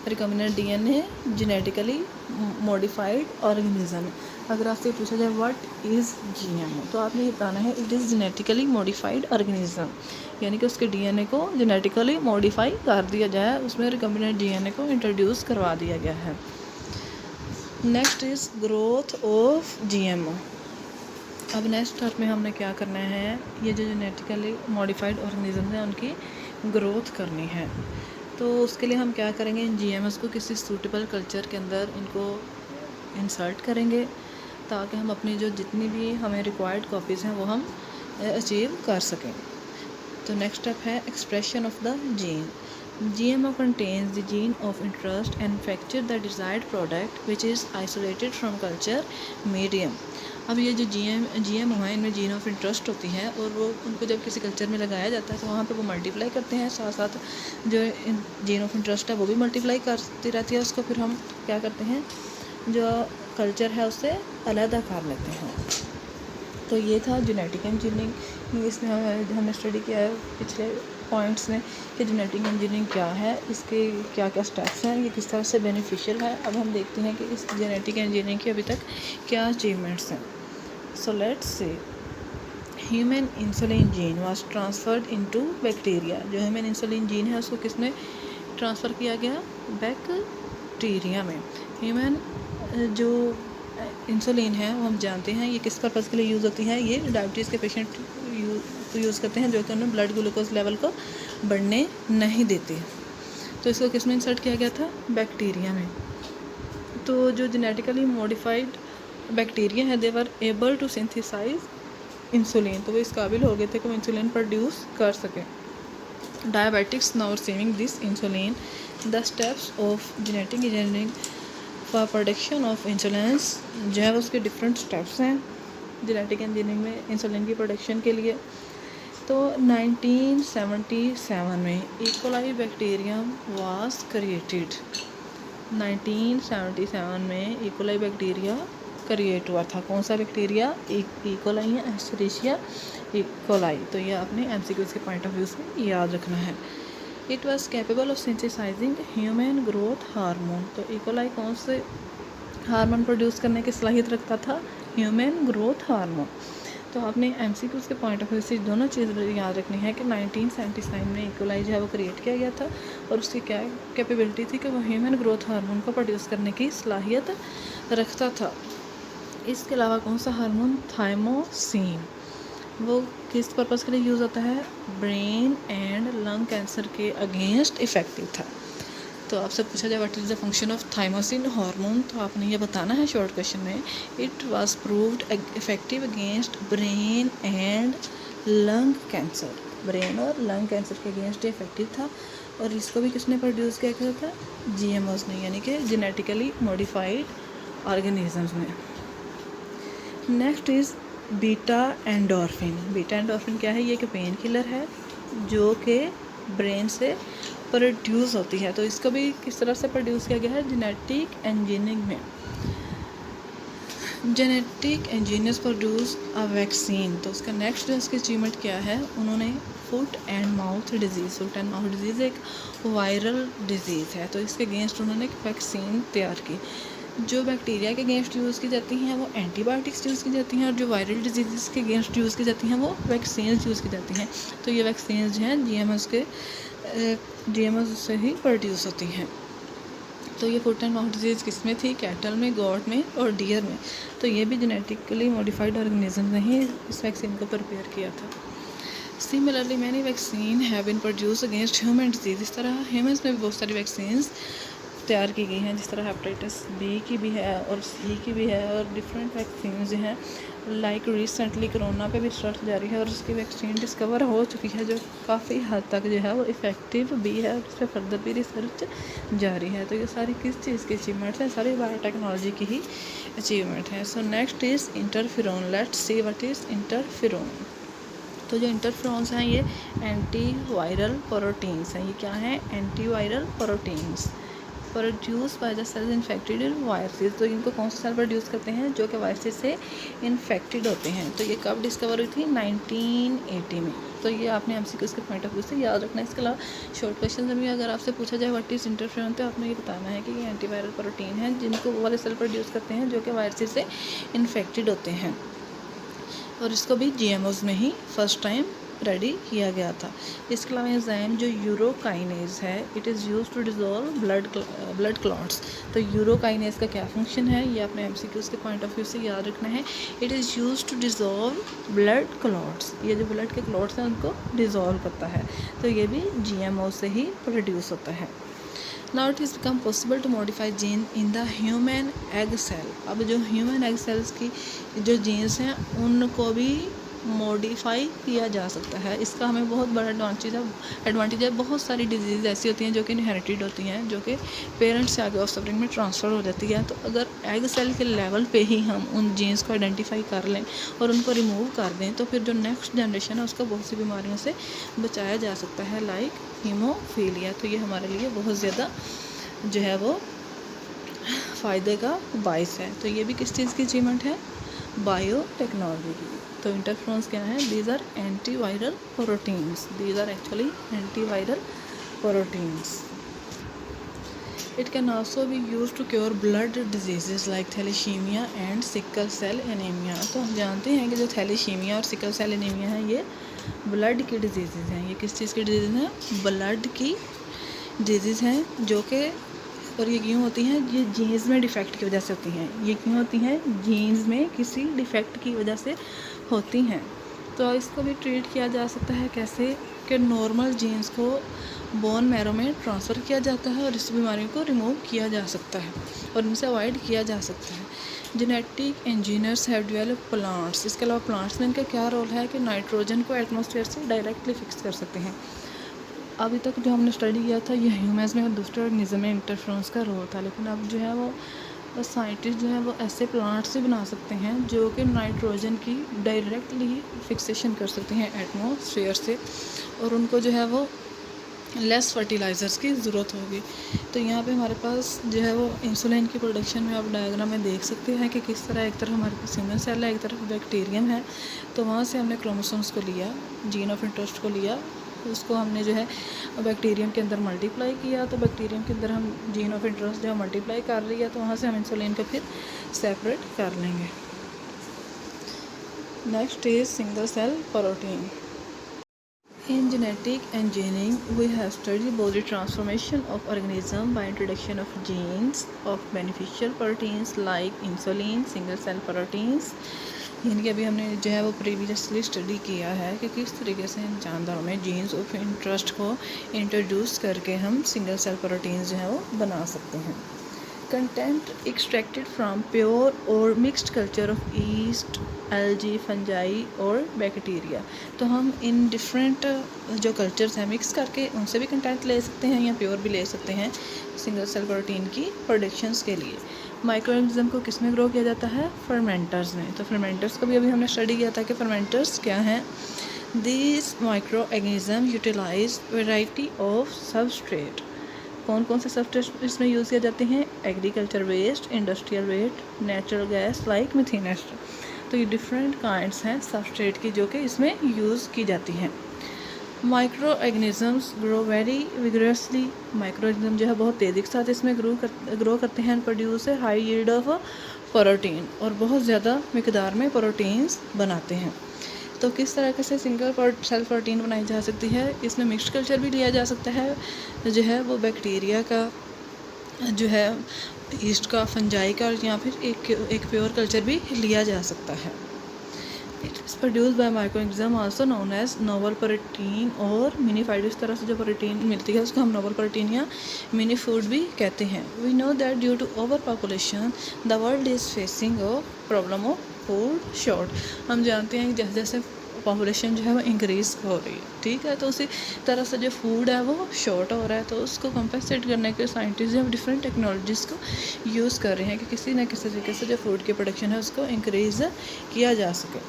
recombinant DNA genetically modified organism. अगर आपसे पूछा जाए व्हाट इज़ जीएमओ तो आपने ये बताना है it is genetically modified organism, यानी कि उसके डीएनए को जेनेटिकली मॉडिफाई कर दिया जाए, उसमें रिकॉम्बिनेंट डीएनए को इंट्रोड्यूस करवा दिया गया है। Next is growth of GMO. अब नेक्स्ट स्टेप में हमने क्या करना है, ये जो जेनेटिकली मॉडिफाइड ऑर्गेनिज्म हैं उनकी ग्रोथ करनी है। तो उसके लिए हम क्या करेंगे, इन जीएमएस को किसी सूटेबल कल्चर के अंदर इनको इंसर्ट करेंगे ताकि हम अपनी जो जितनी भी हमें रिक्वायर्ड कॉपीज़ हैं वो हम अचीव कर सकें। तो नेक्स्ट स्टेप है expression of the gene. GMO contains the gene of interest and manufacture the desired product which is isolated from culture medium। अब ये जो GMO है इनमें जीन ऑफ इंटरेस्ट होती है और वो उनको जब किसी कल्चर में लगाया जाता है तो वहाँ पे वो मल्टीप्लाई करते हैं, साथ साथ जो जीन ऑफ इंटरेस्ट है वो भी मल्टीप्लाई करती रहती है। उसको फिर हम क्या करते हैं जो कल्चर है उससे अलग कर लेते हैं। तो ये था जेनेटिक इंजीनियरिंग। इसमें हमने स्टडी किया है पिछले पॉइंट्स में कि जेनेटिक इंजीनियरिंग क्या है, इसके क्या क्या स्टेप्स हैं, ये किस तरह से बेनिफिशियल है। अब हम देखते हैं कि इस जेनेटिक इंजीनियरिंग की अभी तक क्या अचीवमेंट्स हैं। So let's say human insulin gene was transferred into bacteria. जो ह्यूमन इंसुलिन जीन है उसको किसमें ट्रांसफ़र किया गया, बैक्टीरिया में। ह्यूमन जो इंसुलिन है वो हम जानते हैं ये किस पर्पज़ के लिए यूज़ होती है, ये डायबिटीज़ के पेशेंट यूज़ करते हैं, जो कि उन्हें ब्लड ग्लूकोज लेवल को बढ़ने नहीं देते। तो इसको किस में इंसर्ट किया गया था? बैक्टीरिया में। तो जो जेनेटिकली मॉडिफाइड बैक्टीरिया है, they were able to synthesize insulin, तो वो इस काबिल हो गए थे कि वो इंसुलिन प्रोड्यूस कर सकें। Diabetics now receiving this insulin, the steps of genetic engineering for production of insulin, जो है उसके डिफरेंट स्टेप्स हैं जेनेटिक इंजीनियरिंग में इंसुलिन की प्रोडक्शन के लिए। तो 1977 में इकोलाई बैक्टीरियम वाज क्रिएटेड। 1977 में इकोलाई बैक्टीरिया क्रिएट हुआ था। कौन सा बैक्टीरिया? इकोलाई या एस्चेरिचिया इकोलाई। तो ये आपने एमसीक्यूज़ के पॉइंट ऑफ व्यू से याद रखना है। It was capable of synthesising human growth hormone. तो इकोलाई कौन से हार्मोन प्रोड्यूस करने की सलाहियत रखता था? Human growth hormone. तो आपने एमसीक्यूज़ के पॉइंट ऑफ व्यू से दोनों चीज़ें याद रखनी है कि 1977 में इकोलाई जो है वो क्रिएट किया गया था और उसकी क्या कैपेबिलिटी थी कि वो ह्यूमन ग्रोथ हार्मोन को प्रोड्यूस करने की सलाहियत रखता था। इसके अलावा कौन सा हार्मोन? थाइमोसिन। वो किस पर्पज़ के लिए यूज़ होता है? ब्रेन एंड लंग कैंसर के अगेंस्ट इफ़ेक्टिव था। तो आपसे पूछा जाए what is the function of thymosin hormone, तो आपने ये बताना है शॉर्ट क्वेश्चन में। It was proved effective against brain and lung cancer. Brain और लंग कैंसर के अगेंस्ट इफेक्टिव था। और इसको भी किसने प्रोड्यूस किया था? जीएमओस ने, यानी कि जेनेटिकली मॉडिफाइड ऑर्गेनिजम्स में। Next is beta endorphin. Beta endorphin क्या है? ये एक पेन किलर है जो कि ब्रेन से प्रोड्यूस होती है। तो इसको भी किस तरह से प्रोड्यूस किया गया है? जेनेटिक इंजीनियरिंग में। Genetic engineers produce a vaccine. तो उसका नेक्स्ट जो उसकी अचीवमेंट क्या है? उन्होंने foot and mouth disease. Foot and mouth disease एक वायरल डिजीज़ है, तो इसके अगेंस्ट उन्होंने एक वैक्सीन तैयार की। जो बैक्टीरिया के अगेंस्ट यूज़ की जाती हैं वो एंटीबायोटिक्स यूज़ की जाती हैं, और जो वायरल डिजीज़ के अगेंस्ट यूज़ की जाती हैं वो वैक्सीन यूज़ की जाती हैं। तो ये वैक्सीन जो हैं जीएमओ से ही प्रोड्यूस होती हैं। तो ये फुट एंड माउथ डिजीज़ किस में थी? कैटल में, गॉट में और डियर में। तो ये भी जेनेटिकली मॉडिफाइड ऑर्गेनिज्म ने ही इस वैक्सीन को प्रिपेयर किया था। Similarly many vaccine have been produce against human disease. इस तरह ह्यूमन्स में भी बहुत सारी वैक्सीन्स तैयार की गई हैं, जिस तरह हेपेटाइटिस बी की भी है और सी की भी है, और डिफरेंट वैक्सीन जो हैं लाइक रिसेंटली कोरोना पे भी रिसर्च जारी है और उसकी वैक्सीन डिस्कवर हो चुकी है जो काफ़ी हद तक जो है वो इफ़ेक्टिव भी है, और इस पर फर्दर भी रिसर्च जारी है। तो ये सारी किस चीज़ की अचीवमेंट्स हैं? सारी बायोटेक्नोलॉजी की ही अचीवमेंट है। So next is interferon. Let's see what is interferon. तो जो इंटरफेरोन्स हैं ये एंटी वायरल प्रोटीन्स हैं। ये क्या हैं? Anti viral proteins produce by the cells infected in viruses. तो इनको कौन सा सेल प्रोड्यूस करते हैं? जो कि वायरसेस से इन्फेक्टेड होते हैं। तो ये कब डिस्कवर हुई थी? 1980 में। तो ये आपने एमसीक्यूज़ के पॉइंट ऑफ व्यू से याद रखना है। इसके अलावा शॉर्ट क्वेश्चन में भी अगर आपसे पूछा जाए व्हाट इज़ इंटरफेरोन, तो आपने ये बताना है कि ये एंटीवायरल प्रोटीन है जिनको वो वाले सेल प्रोड्यूस करते हैं जो कि वायरसेस से इन्फेक्टेड होते हैं। और इसको भी जीएमओज में ही फर्स्ट टाइम रेडी किया गया था। इसके अलावा एंजाइम जो यूरोकाइनेज है, it is use to dissolve blood clots. तो यूरोकाइनेज का क्या फंक्शन है? ये अपने एमसीक्यूज़ के पॉइंट ऑफ व्यू से याद रखना है। It is use to dissolve blood clots. ये जो ब्लड के क्लॉट्स हैं उनको डिज़ोल्व करता है। तो ये भी जीएमओ से ही प्रोड्यूस होता है। Now it is become possible to modify gene in the human egg cell. अब जो ह्यूमन एग सेल्स की जो जीन्स हैं उनको भी मॉडिफाई किया जा सकता है। इसका हमें बहुत बड़ा एडवांटेज है। बहुत सारी डिजीज़ ऐसी होती हैं जो कि इनहेरिटेड होती हैं, जो कि पेरेंट्स से आगे ऑफस्प्रिंग में ट्रांसफ़र हो जाती है। तो अगर एग सेल के लेवल पे ही हम उन जीन्स को आइडेंटिफाई कर लें और उनको रिमूव कर दें, तो फिर जो नेक्स्ट जनरेशन है उसको बहुत सी बीमारियों से बचाया जा सकता है, लाइक हीमोफीलिया। तो ये हमारे लिए बहुत ज़्यादा जो है वो फ़ायदे का बाइस है। तो ये भी किस चीज़ की अचीवमेंट है? बायोटेक्नोलॉजी की। तो इंटरफेरोन्स क्या है? These are anti viral proteins. These are actually anti viral proteins. It can also be use to cure blood disease like thalassaemia and sickle cell anaemia. तो हम जानते हैं कि जो थैलेसीमिया और सिकल सेल एनीमिया है ये ब्लड की डिजीज़ हैं। ये किस चीज़ की डिजीज़ हैं? ब्लड की डिजीज़ हैं, जो कि और ये क्यों होती हैं? ये जीन्स में डिफेक्ट की वजह से होती हैं। ये क्यों होती हैं? जीन्स में किसी डिफेक्ट की वजह से होती हैं। तो इसको भी ट्रीट किया जा सकता है कैसे कि नॉर्मल जीन्स को बोन मैरो में ट्रांसफ़र किया जाता है और इस बीमारी को रिमूव किया जा सकता है और इनसे अवॉइड किया जा सकता है। Genetic engineers have developed plants, इसके अलावा प्लांट्स में इनका क्या रोल है कि नाइट्रोजन को एटमॉस्फेयर से डायरेक्टली फिक्स कर सकते हैं। अभी तक जो हमने स्टडी किया था ये ह्यूमन्स में और दूसरे ऑर्गेनिज्म में इंटरफ्रेंस का रोल था, लेकिन अब जो है वो साइंटिस्ट जो है वो ऐसे प्लांट्स भी बना सकते हैं जो कि नाइट्रोजन की डायरेक्टली फिक्सेशन कर सकते हैं एटमॉस्फेयर से और उनको जो है वो लेस फर्टिलाइज़र्स की ज़रूरत होगी। तो यहाँ पे हमारे पास जो है वो इंसुलिन की प्रोडक्शन में आप डायग्राम में देख सकते हैं कि किस तरह एक तरफ हमारे पास ह्यूमन सेल है, एक तरफ बैक्टीरियम है। तो वहाँ से हमने क्रोमोसोम्स को लिया, जीन ऑफ इंटरेस्ट को लिया, उसको हमने जो है बैक्टीरियम के अंदर मल्टीप्लाई किया। तो बैक्टीरियम के अंदर हम जीन ऑफ इंटरेस्ट जो है मल्टीप्लाई कर रही है, तो वहाँ से हम इंसुलिन को फिर सेपरेट कर लेंगे। Next is single cell protein. In genetic engineering, we have studied both the transformation of organism by introduction of genes of beneficial proteins like insulin, single cell proteins। यानी कि अभी हमने जो है वो प्रीवियसली स्टडी किया है कि किस तरीके से इन जानदारों में जीन्स ऑफ इंटरेस्ट को इंट्रोड्यूस करके हम सिंगल सेल प्रोटीन्स जो है वो बना सकते हैं। कंटेंट एक्सट्रैक्टेड फ्रॉम प्योर और mixed culture of east, algae, fungi और बैक्टीरिया। तो हम इन डिफरेंट जो कल्चर्स हैं मिक्स करके उनसे भी कंटेंट ले सकते हैं या प्योर भी ले सकते हैं सिंगल सेल प्रोटीन की प्रोडक्शंस के लिए। माइक्रोऑर्गेनिज्म को किस में ग्रो किया जाता है? फर्मेंटर्स में। तो फर्मेंटर्स को भी अभी हमने स्टडी किया था कि फर्मेंटर्स क्या हैं। This microorganism utilize variety of substrate. कौन कौन से सबस्ट्रेट इसमें यूज़ किए जाते हैं? Agriculture waste, industrial waste, natural gas like methane ester. तो ये डिफरेंट काइंड्स हैं सबस्ट्रेट की जो कि इसमें यूज़ की जाती हैं। Micro organisms grow very vigorously. Micro organism जो है बहुत तेज़ी के साथ इसमें ग्रो करते हैं एंड प्रोड्यूस है हाई यील्ड ऑफ प्रोटीन, और बहुत ज़्यादा मिकदार में प्रोटीन्स बनाते हैं। तो किस तरह से सिंगल सेल प्रोटीन बनाई जा सकती है? इसमें मिक्स्ड कल्चर भी लिया जा सकता है, जो है वो बैक्टीरिया का, जो है ईस्ट का, फंजाई का, या फिर एक प्योर कल्चर भी लिया जा सकता है। It is produce by microorganism also known as novel protein और मिनी फाइड। इस तरह से जो प्रोटीन मिलती है उसको हम नोवल प्रोटीन या मिनी फूड भी कहते हैं। We know that due to over population the world is facing a problem of food short. हम जानते हैं कि जैसे जैसे पॉपुलेशन जो है वो इंक्रीज़ हो रही है, ठीक है, तो उसी तरह से जो फूड है वो शॉर्ट हो रहा है। तो उसको कंपेंसेट करने के साइंटिस्ट जो डिफरेंट टेक्नोलॉजीज़ को यूज़ कर रहे हैं कि किसी न किसी तरीके से जो फूड की प्रोडक्शन है उसको इंक्रीज़ किया जा सके।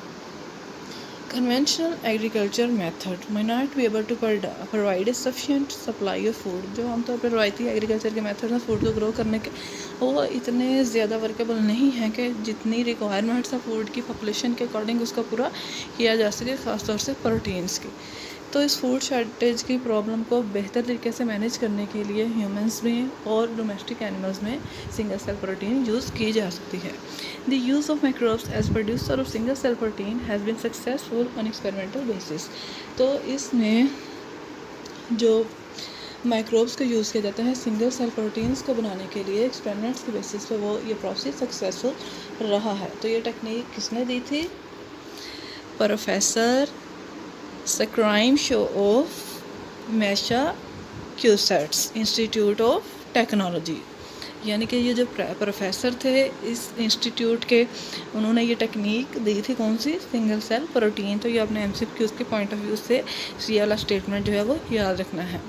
Conventional agriculture method may not be able to provide a sufficient supply of food। जो आमतौर पर रवायती एग्रीकल्चर के मेथड हैं फूड को ग्रो करने के, वो इतने ज़्यादा वर्केबल नहीं हैं कि जितनी रिक्वायरमेंट्स है फूड की पॉपुलेशन के अकॉर्डिंग उसका पूरा किया जा सके, ख़ासतौर से प्रोटीन्स की। तो इस फूड शॉर्टेज की प्रॉब्लम को बेहतर तरीके से मैनेज करने के लिए ह्यूमंस में और डोमेस्टिक एनिमल्स में सिंगल सेल प्रोटीन यूज़ की जा सकती है। The use of microbes as producer of single cell protein has been successful on experimental basis. तो इसमें जो माइक्रोब्स का यूज़ किया जाता है सिंगल सेल प्रोटीन्स को बनाने के लिए एक्सपेरिमेंट्स के बेसिस पे वो ये प्रोसेस सक्सेसफुल रहा है। तो ये टेक्निक किसने दी थी? प्रोफेसर सक्राइम शो of Massachusetts Institute of Technology. यानी कि ये जो प्रोफेसर थे इस इंस्टीट्यूट के, उन्होंने ये टेक्निक दी थी, कौन सी? Single cell protein. तो ये अपने MCQ के पॉइंट ऑफ व्यू से ये वाला स्टेटमेंट जो है वो याद रखना है।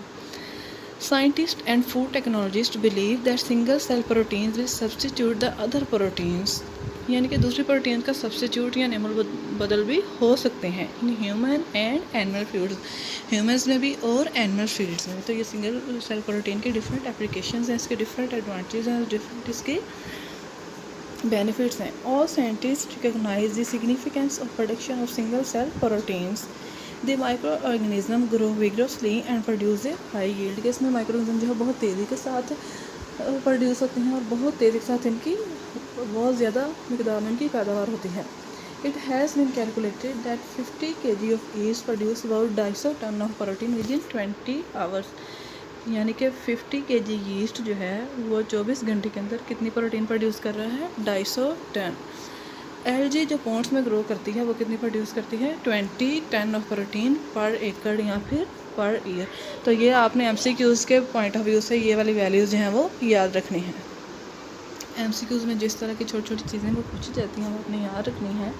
Scientist and food technologist believe that single cell proteins will substitute the other proteins. यानी कि दूसरी प्रोटीन का सब्सटीट्यूट या नेमल बदल भी हो सकते हैं in human and animal foods, humans में भी और एनिमल फीड्स में। तो ये सिंगल सेल प्रोटीन के डिफरेंट एप्लीकेशंस हैं, इसके डिफरेंट एडवांटेज हैं, डिफरेंट इसके बेनिफिट्स हैं। All scientist recognize the significance of production of single cell proteins. The microorganism grow vigorously and produce a high yield. के इसमें माइक्रोऑर्गेनिज्म जो है बहुत तेज़ी के साथ प्रोड्यूस होते हैं और बहुत तेज़ी के साथ इनकी बहुत ज़्यादा मिकदार में इनकी पैदावार होती है। It has been calculated that 50 kg of yeast produce about 250 ton of protein within 20 hours. यानी कि 50 kg ईस्ट जो है वो 24 घंटे के अंदर कितनी प्रोटीन प्रोड्यूस कर रहा है? 250 टन। एलगी जो पॉन्ड्स में ग्रो करती है वो कितनी प्रोड्यूस करती है 20 टन ऑफ प्रोटीन पर एकड़ या फिर पर ईयर। तो ये आपने एमसीक्यूज़ के पॉइंट ऑफ व्यू से ये वाली वैल्यूज़ जो हैं वो याद रखनी है। एमसीक्यूज़ में जिस तरह की छोटी छोटी चीज़ें वो पूछी जाती हैं वो अपने याद रखनी है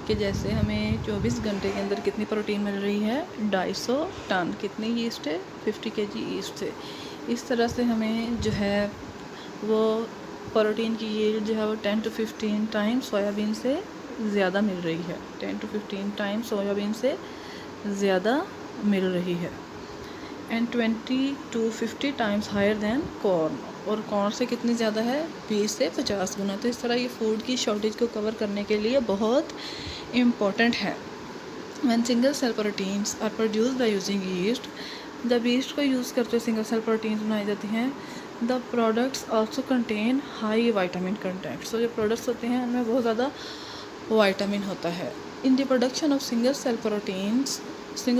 कि जैसे हमें 24 घंटे के अंदर कितनी प्रोटीन मिल रही है 250 टन, कितनी ईस्ट है 50 kg ईस्ट है। इस तरह से हमें जो है वो प्रोटीन की यील्ड जो है वो 10 to 15 टाइम्स सोयाबीन से ज़्यादा मिल रही है, 10 to 15 टाइम्स सोयाबीन से ज़्यादा मिल रही है। And 20 to 50 times higher than corn, और कॉर्न से कितनी ज़्यादा है 20 से 50 गुना। तो इस तरह ये फूड की शॉर्टेज को कवर करने के लिए बहुत इम्पॉर्टेंट है। When single cell proteins are produce by using yeast, जब यीस्ट को यूज़ करते सिंगल सेल प्रोटीन्स बनाई जाती हैं, the products also contain high vitamin content. So जो प्रोडक्ट्स होते हैं उनमें बहुत ज़्यादा वाइटामिन होता है। In the production of single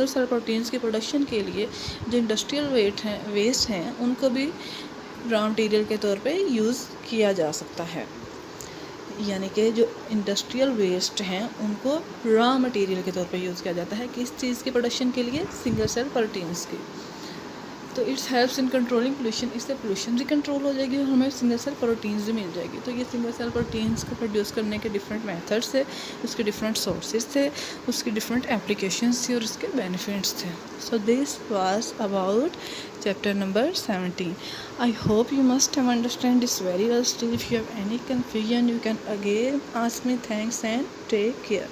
cell proteins की प्रोडक्शन के लिए जो इंडस्ट्रियल वेस्ट हैं उनको भी रॉ मटेरियल के तौर पे यूज़ किया जा सकता है। यानी कि जो इंडस्ट्रियल वेस्ट हैं उनको रॉ मटेरियल के तौर पे यूज़ किया जाता है किस चीज़ की प्रोडक्शन के लिए, सिंगल सेल प्रोटीन्स की। तो it's helps in controlling pollution, इससे पोल्यूशन भी कंट्रोल हो जाएगी और हमें सिंगल सेल प्रोटीन्स भी मिल जाएगी। तो ये सिंगल सेल प्रोटीन्स को प्रोड्यूस करने के डिफरेंट मेथड्स थे, उसके डिफरेंट सोर्सेज थे, उसकी डिफरेंट एप्लीकेशंस थी और उसके बेनिफिट्स थे। So this was about chapter number 17. I hope you must have understand this very well. Still, if you have any confusion, you can again ask me. Thanks and take care.